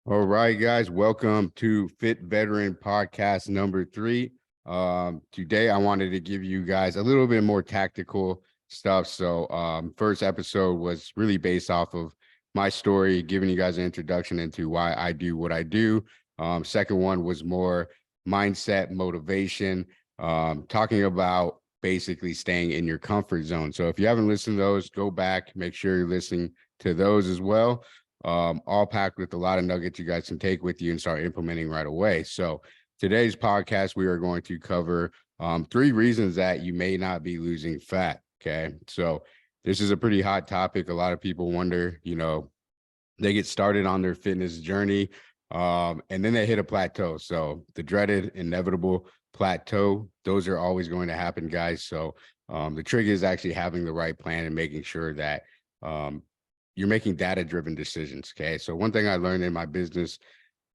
All right, guys, welcome to Fit Veteran Podcast number 3. Today I wanted to give you guys a little bit more tactical stuff. First episode was really based off of my story, giving you guys an introduction into why I do what I do. Second one was more mindset, motivation, talking about basically staying in your comfort zone. So if you haven't listened to those, go back, make sure you're listening to those as well. All packed with a lot of nuggets you guys can take with you and start implementing right away. So today's podcast, we are going to cover 3 reasons that you may not be losing fat. Okay. So this is a pretty hot topic. A lot of people wonder, they get started on their fitness journey and then they hit a plateau. So the dreaded, inevitable plateau, those are always going to happen, guys. So the trick is actually having the right plan and making sure that you're making data-driven decisions. Okay. So one thing I learned in my business,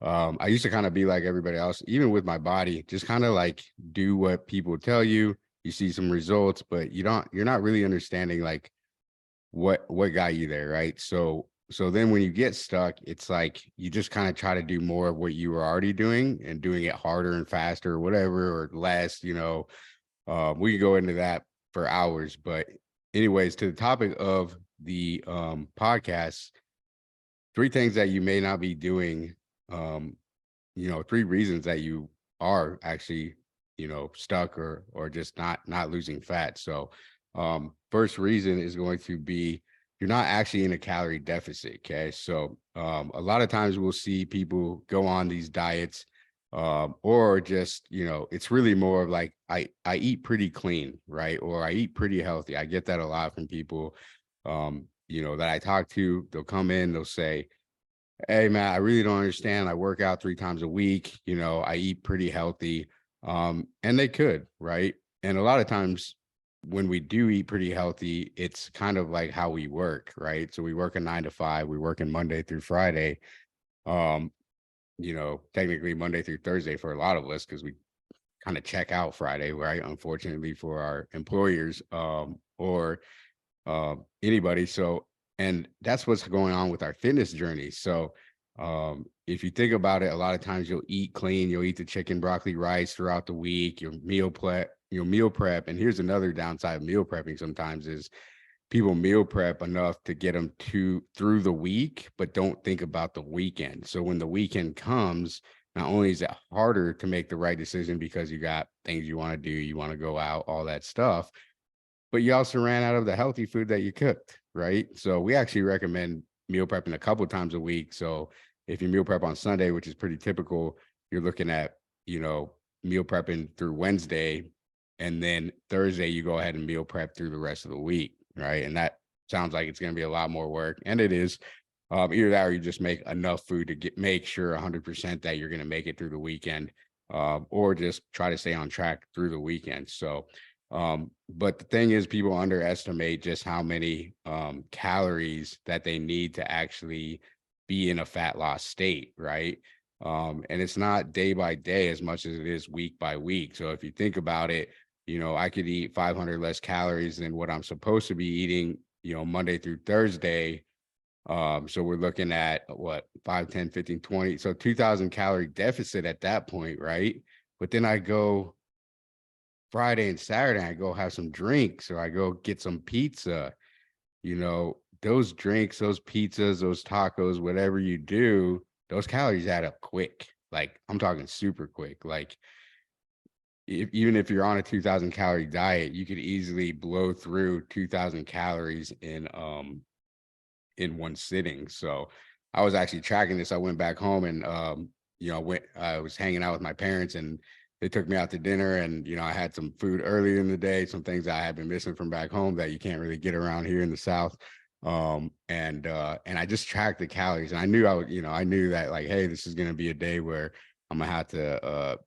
I used to kind of be like everybody else, even with my body, just kind of like do what people tell you. You see some results, but you're not really understanding like what got you there, right? So then when you get stuck, it's like you just kind of try to do more of what you were already doing and doing it harder and faster or whatever, or less, we could go into that for hours. But anyways, to the topic of the podcast, 3 things that you may not be doing, 3 reasons that you are actually, stuck or just not losing fat. So first reason is going to be you're not actually in a calorie deficit. Okay. So a lot of times we'll see people go on these diets, or just, it's really more of like I eat pretty clean, right? Or I eat pretty healthy. I get that a lot from people that I talk to. They'll come in, they'll say, hey man, I really don't understand. I work out 3 times a week, I eat pretty healthy. And they could, right? And a lot of times when we do eat pretty healthy, it's kind of like how we work, right? So we work a 9 to 5, we work in Monday through Friday. Um, technically Monday through Thursday for a lot of us, because we kind of check out Friday, right? Unfortunately for our employers, or anybody. So, and that's what's going on with our fitness journey. So, if you think about it, a lot of times you'll eat clean, you'll eat the chicken, broccoli, rice throughout the week, you'll meal prep. And here's another downside of meal prepping sometimes is people meal prep enough to get them through the week, but don't think about the weekend. So when the weekend comes, not only is it harder to make the right decision because you got things you want to do, you want to go out, all that stuff, but you also ran out of the healthy food that you cooked, right? So we actually recommend meal prepping a couple times a week. So if you meal prep on Sunday, which is pretty typical, you're looking at, meal prepping through Wednesday, and then Thursday you go ahead and meal prep through the rest of the week, right? And that sounds like it's going to be a lot more work, and it is. Either that, or you just make enough food to make sure 100% that you're going to make it through the weekend, or just try to stay on track through the weekend. So but the thing is, people underestimate just how many calories that they need to actually be in a fat loss state, right? And it's not day by day as much as it is week by week. So if you think about it, I could eat 500 less calories than what I'm supposed to be eating, Monday through Thursday. So we're looking at what, 5, 10, 15, 20. So 2000 calorie deficit at that point, right? But then I go Friday and Saturday, I go have some drinks or I go get some pizza. Those drinks, those pizzas, those tacos, whatever you do, those calories add up quick. Like I'm talking super quick. Like even if you're on a 2000 calorie diet, you could easily blow through 2000 calories in one sitting. So I was actually tracking this. I went back home and I was hanging out with my parents and they took me out to dinner, and I had some food earlier in the day, some things I had been missing from back home that you can't really get around here in the South. And I just tracked the calories, and I knew I knew that, like, hey, this is going to be a day where I'm gonna have to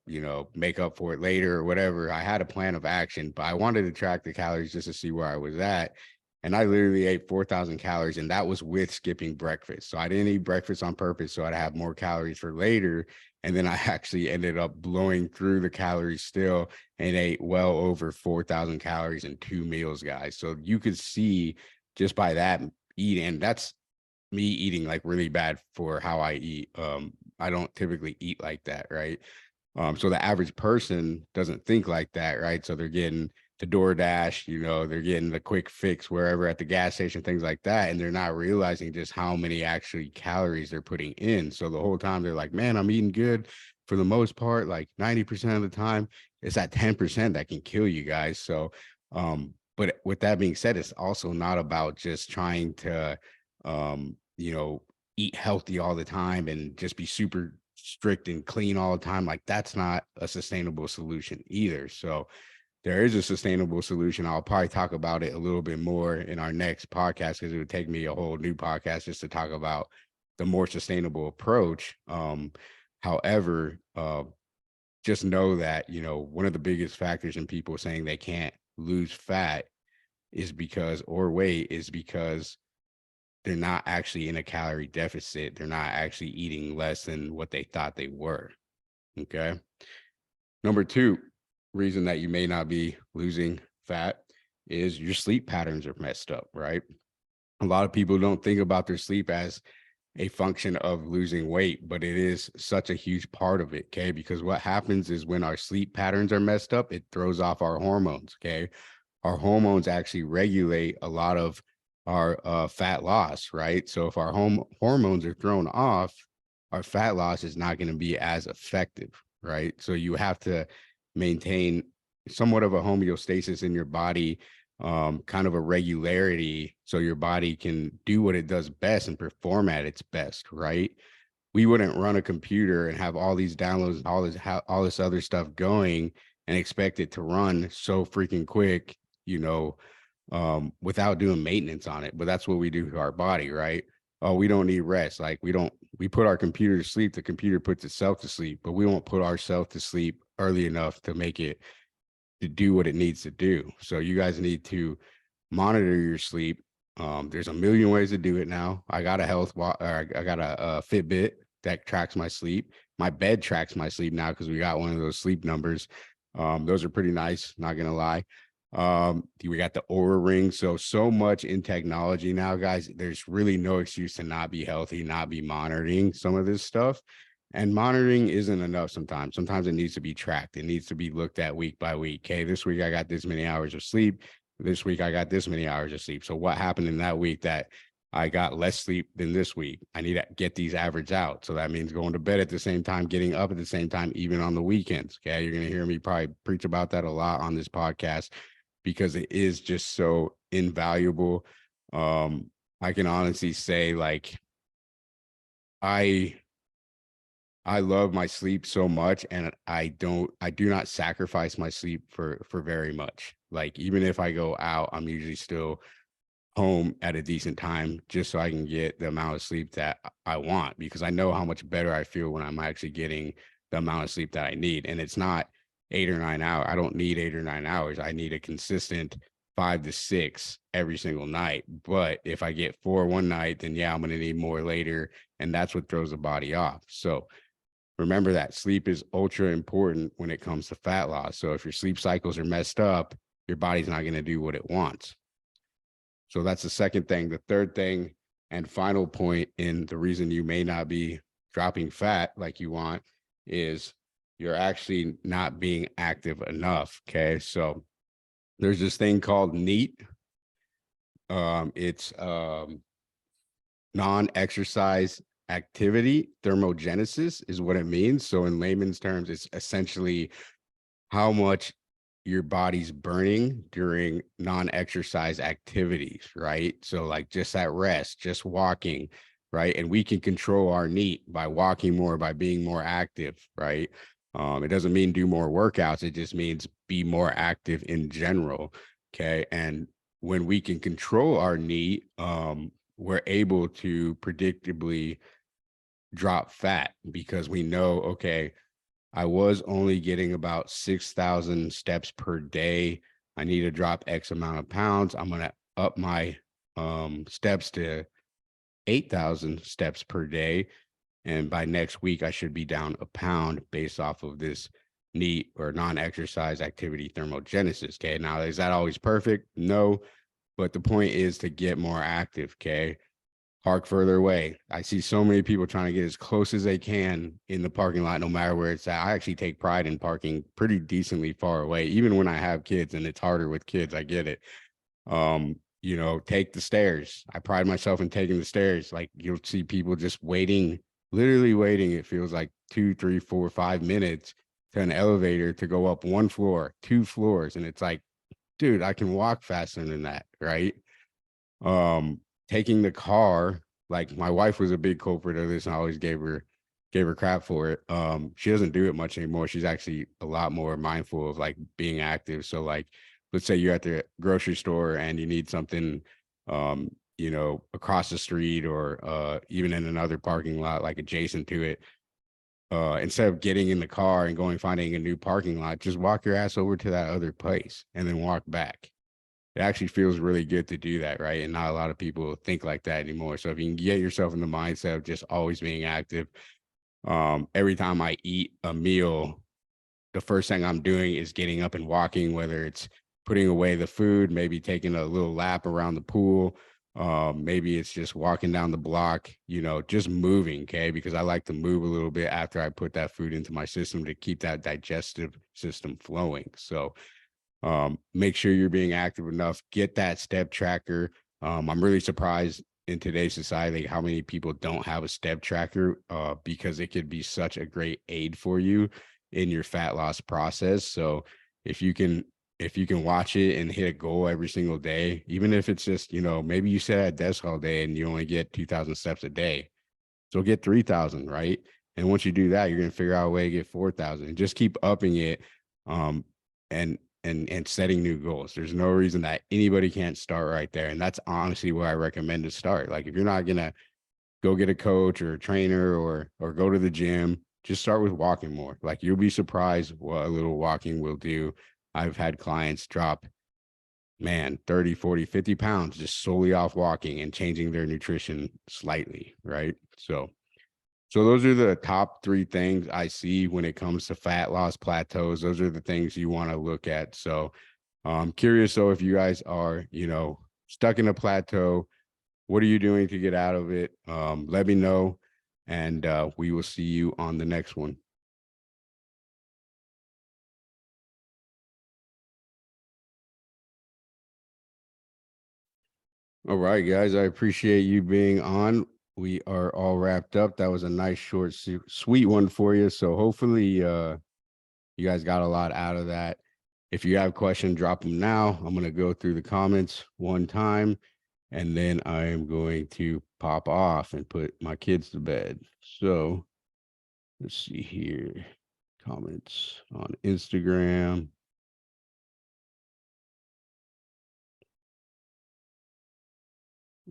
make up for it later or whatever. I had a plan of action, but I wanted to track the calories just to see where I was at. And I literally ate 4,000 calories, and that was with skipping breakfast. So I didn't eat breakfast on purpose so I'd have more calories for later. And then I actually ended up blowing through the calories still and ate well over 4,000 calories in 2 meals, guys. So you could see just by that eating, that's me eating like really bad for how I eat. I don't typically eat like that, right? So the average person doesn't think like that, right? So they're getting the DoorDash, they're getting the quick fix wherever at the gas station, things like that. And they're not realizing just how many actually calories they're putting in. So the whole time they're like, man, I'm eating good for the most part, like 90% of the time. It's that 10% that can kill you guys. So, but with that being said, it's also not about just trying to, eat healthy all the time and just be super strict and clean all the time. Like that's not a sustainable solution either. So there is a sustainable solution. I'll probably talk about it a little bit more in our next podcast because it would take me a whole new podcast just to talk about the more sustainable approach. However, just know that, one of the biggest factors in people saying they can't lose fat is because, or weight is because they're not actually in a calorie deficit. They're not actually eating less than what they thought they were. Okay. Number two reason that you may not be losing fat is your sleep patterns are messed up, right? A lot of people don't think about their sleep as a function of losing weight, but it is such a huge part of it. Okay. Because what happens is when our sleep patterns are messed up, it throws off our hormones. Okay. Our hormones actually regulate a lot of our fat loss, right? So if our hormones are thrown off, our fat loss is not going to be as effective, right? So you have to maintain somewhat of a homeostasis in your body, kind of a regularity, so your body can do what it does best and perform at its best, right? We wouldn't run a computer and have all these downloads, all this other stuff going and expect it to run so freaking quick, without doing maintenance on it. But that's what we do to our body, right? Oh, we don't need rest. Like we put our computer to sleep. The computer puts itself to sleep, but we won't put ourselves to sleep early enough to make it to do what it needs to do. So you guys need to monitor your sleep. There's a million ways to do it now. I got a I got a Fitbit that tracks my sleep. My bed tracks my sleep now because we got one of those sleep numbers. Those are pretty nice, not gonna lie. We got the Aura ring. So much in technology now, guys. There's really no excuse to not be healthy, not be monitoring some of this stuff. And monitoring isn't enough sometimes. Sometimes it needs to be tracked. It needs to be looked at week by week. Okay, this week I got this many hours of sleep. This week I got this many hours of sleep. So what happened in that week that I got less sleep than this week? I need to get these average out. So that means going to bed at the same time, getting up at the same time, even on the weekends. Okay, you're going to hear me probably preach about that a lot on this podcast because it is just so invaluable. I can honestly say, like, I love my sleep so much, and I do not sacrifice my sleep for very much. Like even if I go out, I'm usually still home at a decent time just so I can get the amount of sleep that I want, because I know how much better I feel when I'm actually getting the amount of sleep that I need. And it's not 8 or 9 hours. I don't need 8 or 9 hours. I need a consistent 5 to 6 every single night. But if I get 4 one night, then yeah, I'm going to need more later. And that's what throws the body off. So remember that sleep is ultra important when it comes to fat loss. So if your sleep cycles are messed up, your body's not going to do what it wants. So that's the second thing. The third thing and final point in the reason you may not be dropping fat like you want is you're actually not being active enough. Okay. So there's this thing called NEAT. It's non-exercise activity thermogenesis is what it means. So in layman's terms, it's essentially how much your body's burning during non-exercise activities, right? So like just at rest, just walking, right? And we can control our NEAT by walking more, by being more active, right? It doesn't mean do more workouts. It just means be more active in general. Okay. And when we can control our NEAT, we're able to predictably drop fat because we know, okay, I was only getting about 6,000 steps per day. I need to drop X amount of pounds. I'm going to up my steps to 8,000 steps per day. And by next week, I should be down a pound based off of this NEAT or non-exercise activity thermogenesis. Okay. Now, is that always perfect? No. But the point is to get more active. Okay. park further away. I see so many people trying to get as close as they can in the parking lot, no matter where it's at. I actually take pride in parking pretty decently far away, even when I have kids, and it's harder with kids. I get it. Take the stairs. I pride myself in taking the stairs. Like, you'll see people just waiting, literally waiting. It feels like 2, 3, 4, 5 minutes to an elevator to go up one floor, 2 floors. And it's like, dude, I can walk faster than that, right? Um, Taking the car, like, my wife was a big culprit of this, and I always gave her crap for it. She doesn't do it much anymore. She's actually a lot more mindful of like being active. So like, let's say you're at the grocery store and you need something, across the street, or even in another parking lot, like adjacent to it. Instead of getting in the car and finding a new parking lot, just walk your ass over to that other place and then walk back. It actually feels really good to do that, right? And not a lot of people think like that anymore. So if you can get yourself in the mindset of just always being active, every time I eat a meal, the first thing I'm doing is getting up and walking, whether it's putting away the food, maybe taking a little lap around the pool. Maybe it's just walking down the block, just moving. Okay. Because I like to move a little bit after I put that food into my system to keep that digestive system flowing. So, make sure you're being active enough, get that step tracker. I'm really surprised in today's society how many people don't have a step tracker, because it could be such a great aid for you in your fat loss process. So if you can watch it and hit a goal every single day, even if it's just, maybe you sit at a desk all day and you only get 2,000 steps a day, so get 3,000, right? And once you do that, you're going to figure out a way to get 4,000, and just keep upping it. Um, and setting new goals. There's no reason that anybody can't start right there. And that's honestly where I recommend to start. Like, if you're not gonna go get a coach or a trainer, or go to the gym, just start with walking more. Like, you'll be surprised what a little walking will do. I've had clients drop, man, 30, 40, 50 pounds just solely off walking and changing their nutrition slightly, right? So those are the top 3 things I see when it comes to fat loss plateaus. Those are the things you want to look at. So I'm curious, though, if you guys are, stuck in a plateau, what are you doing to get out of it? Let me know, and we will see you on the next one. All right, guys, I appreciate you being on. We are all wrapped up. That was a nice, short, sweet one for you. So hopefully, you guys got a lot out of that. If you have questions, drop them now. I'm going to go through the comments one time, and then I am going to pop off and put my kids to bed. So let's see here. Comments on Instagram.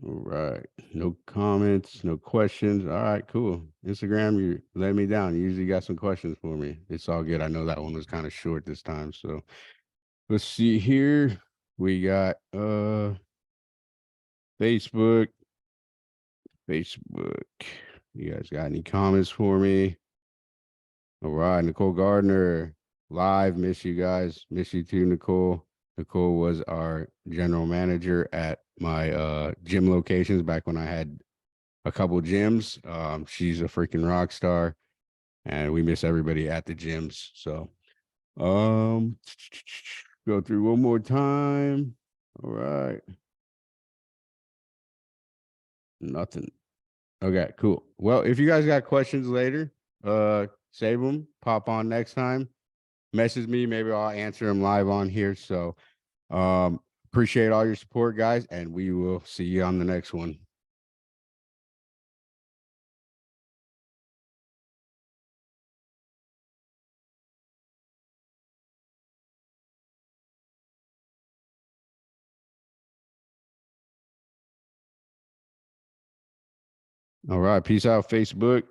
All right. No comments, no questions. All right, cool. Instagram, you let me down. You usually got some questions for me. It's all good. I know that one was kind of short this time. So let's see here. We got Facebook. Facebook. You guys got any comments for me? All right, Nicole Gardner, live. Miss you guys. Miss you too, Nicole. Nicole was our general manager at my gym locations back when I had a couple gyms. She's a freaking rock star, and we miss everybody at the gyms. So um go through one more time. All right. Nothing. Okay, cool. Well, if you guys got questions later, save them, pop on next time, message me, maybe I'll answer them live on here. So, appreciate all your support, guys, and we will see you on the next one. All right, peace out, Facebook.